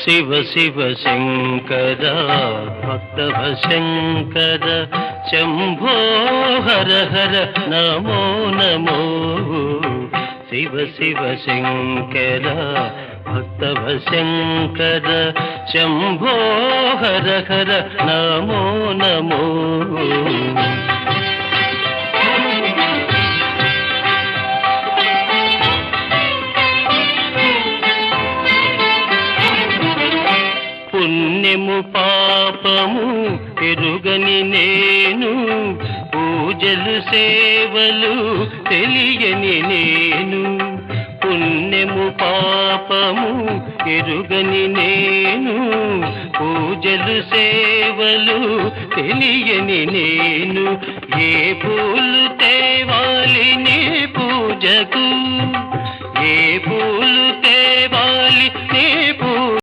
శివ శివ శంకర భక్తవ శంకర శంభో హర హర నమో నమో శివ శివ శంకర భక్తవ శంకర శంభో హర హర నమో నమో పుణ్యము పాపము ఎరుగని నేను పూజలు సేవలు తెలియని నేను పుణ్యము పాపము ఎరుగని నేను పూజలు సేవలు తెలియని నేను ఏ పూలు తేవాలి నీ పూజకు ఏ పూలు తేవాలి నీ